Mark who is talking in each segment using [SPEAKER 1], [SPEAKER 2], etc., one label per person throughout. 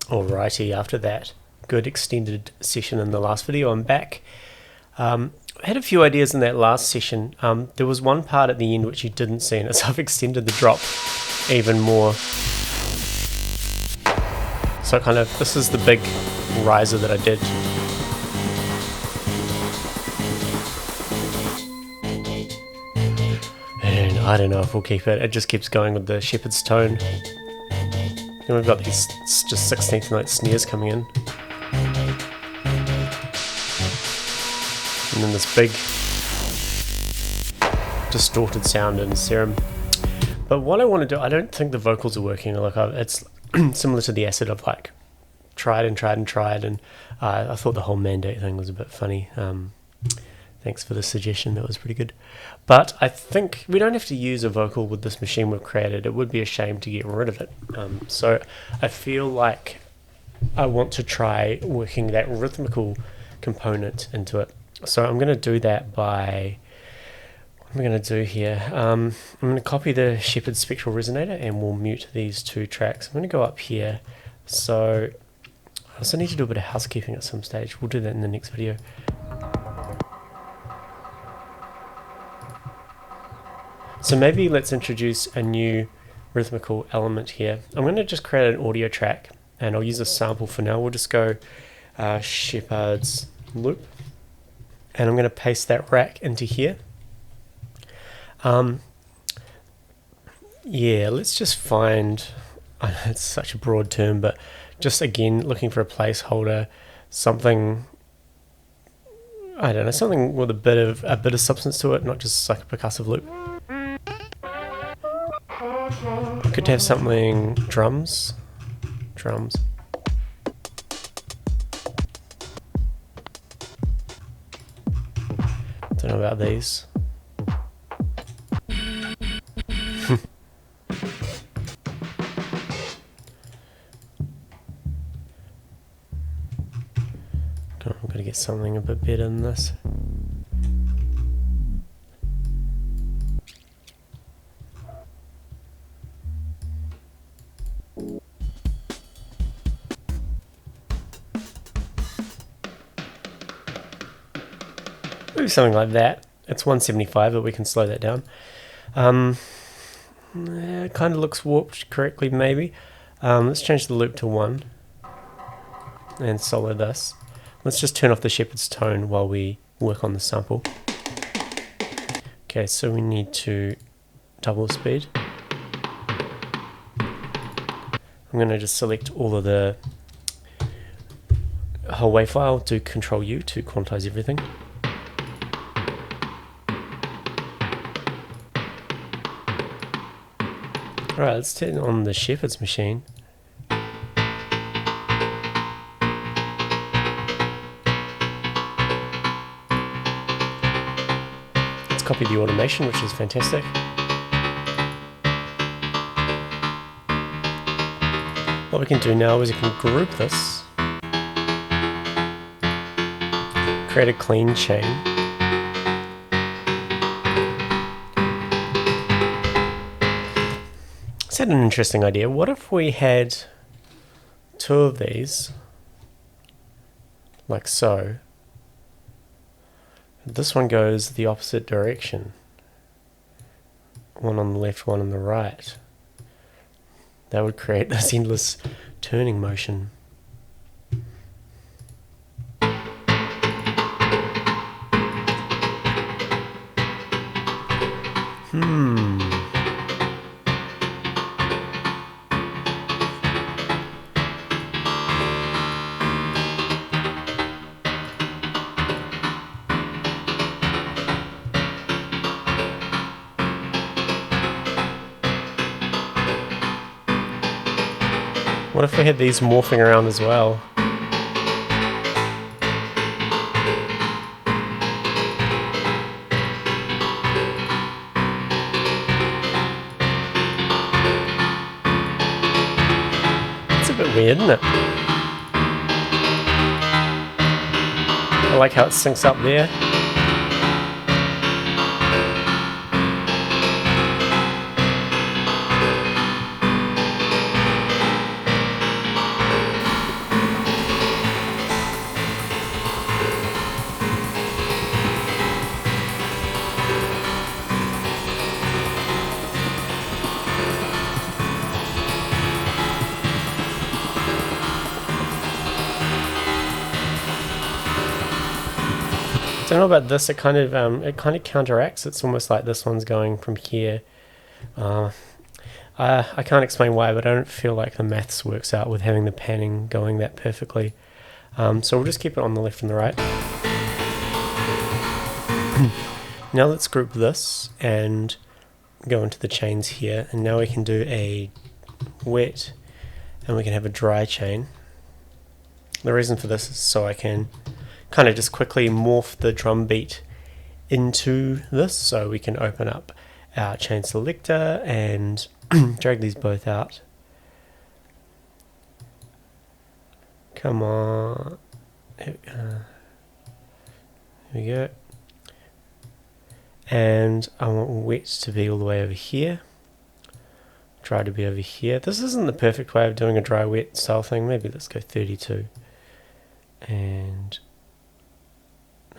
[SPEAKER 1] Alrighty, after that good extended session in the last video, I'm back. I had a few ideas in that last session. There was one part at the end which you didn't see, and it's I've extended the drop even more. So kind of, this is the big riser that I did. And I don't know if we'll keep it. It just keeps going with the shepherd's tone. Then we've got these just 16th note snares coming in. And then this big distorted sound in Serum. But what I want to do, I don't think the vocals are working. Like it's similar to the acid. I've like tried and I thought the whole mandate thing was a bit funny. Thanks for the suggestion, that was pretty good. But I think we don't have to use a vocal with this machine we've created. It would be a shame to get rid of it. So I feel like I want to try working that rhythmical component into it. So I'm going to do that by, what am I going to do here? I'm going to copy the Shepherd Spectral Resonator and we'll mute these two tracks. I'm going to go up here. So I also need to do a bit of housekeeping at some stage. We'll do that in the next video. So maybe let's introduce a new rhythmical element here. I'm going to just create an audio track and I'll use a sample for now. We'll just go Shepherd's loop and I'm going to paste that rack into here. Yeah, let's just find, I know it's such a broad term, but just again looking for a placeholder, something, I don't know, something with a bit of substance to it, not just like a percussive loop. Good to have something, drums. Don't know about these. I'm gonna get something a bit better than this. Maybe something like that. It's 175, but we can slow that down. It kind of looks warped correctly, maybe. Let's change the loop to 1 and solo this. Let's just turn off the shepherd's tone while we work on the sample. Okay, so we need to double the speed. I'm going to just select all of the whole WAV file, do Control U to quantize everything. Alright, let's turn on the shepherd's machine. Let's copy the automation, which is fantastic. What we can do now is we can group this, create a clean chain. I had an interesting idea. What if we had 2 of these, like so. This one goes the opposite direction. One on the left, one on the right. That would create this endless turning motion. What if we had these morphing around as well? It's a bit weird, isn't it? I like how it syncs up there. don't know about this. It kind of counteracts. It's almost like this one's going from here. I can't explain why, but I don't feel like the maths works out with having the panning going that perfectly. So we'll just keep it on the left and the right. Now let's group this and go into the chains here, and now we can do a wet and we can have a dry chain. The reason for this is so I can kind of just quickly morph the drum beat into this, so we can open up our chain selector and drag these both out. Come on. Here we go. And I want wet to be all the way over here. Dry to be over here. This isn't the perfect way of doing a dry wet style thing. Maybe let's go 32 and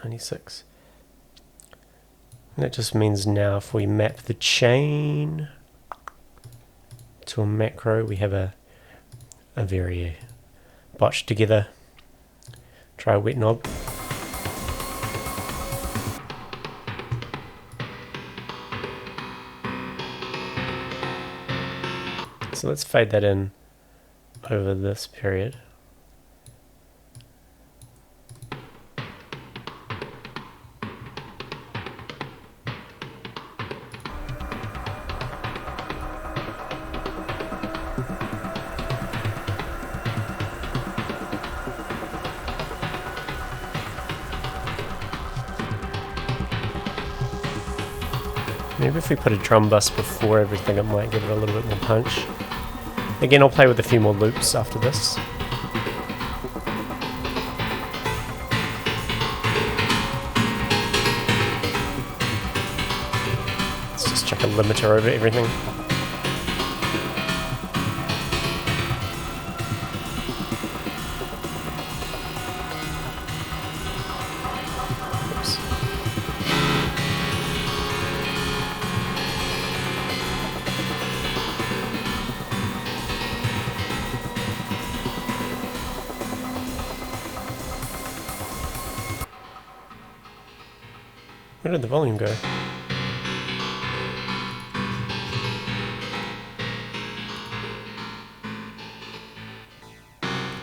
[SPEAKER 1] 96. And that just means now if we map the chain to a macro, we have a very botched together dry wet knob. So let's fade that in over this period. Maybe if we put a drum bus before everything, it might give it a little bit more punch. Again, I'll play with a few more loops after this. Let's just chuck a limiter over everything. Oops. Where did the volume go?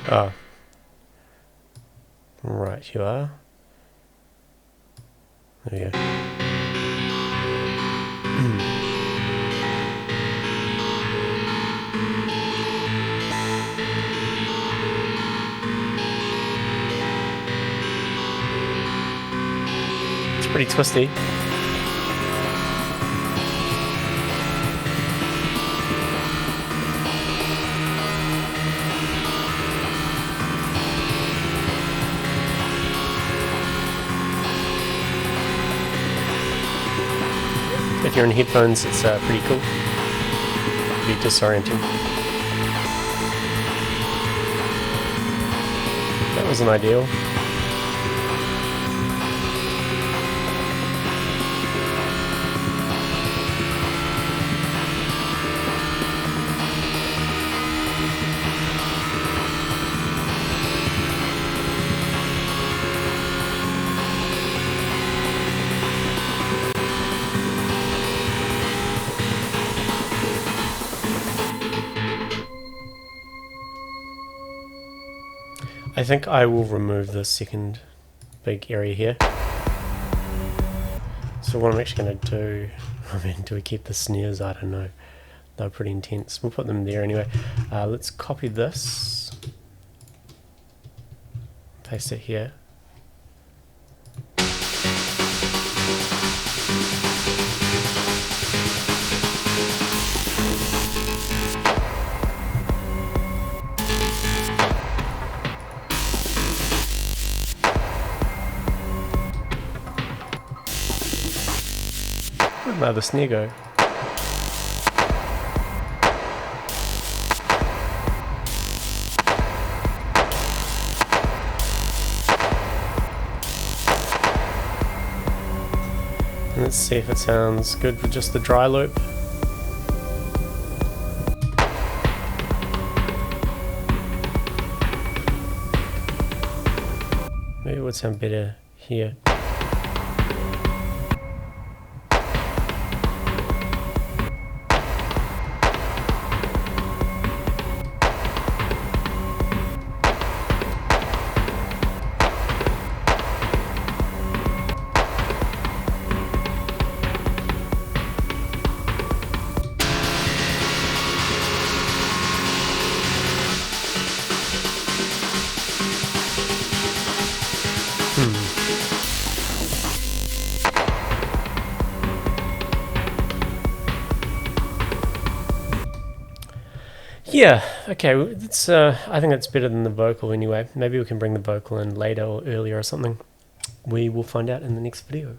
[SPEAKER 1] Oh. Right, you are. There we go. Pretty twisty. If you're in headphones, it's pretty cool. Pretty disorienting. That wasn't ideal. I think I will remove the second big area here. So what I'm actually going to do, I mean, do we keep the snares? I don't know. They're pretty intense. We'll put them there anyway. Let's copy this. Paste it here. Where'd my other snare go? Let's see if it sounds good with just the dry loop. Maybe it would sound better here. yeah, okay. It's I think it's better than the vocal anyway. Maybe we can bring the vocal in later or earlier or something. We will find out in the next video.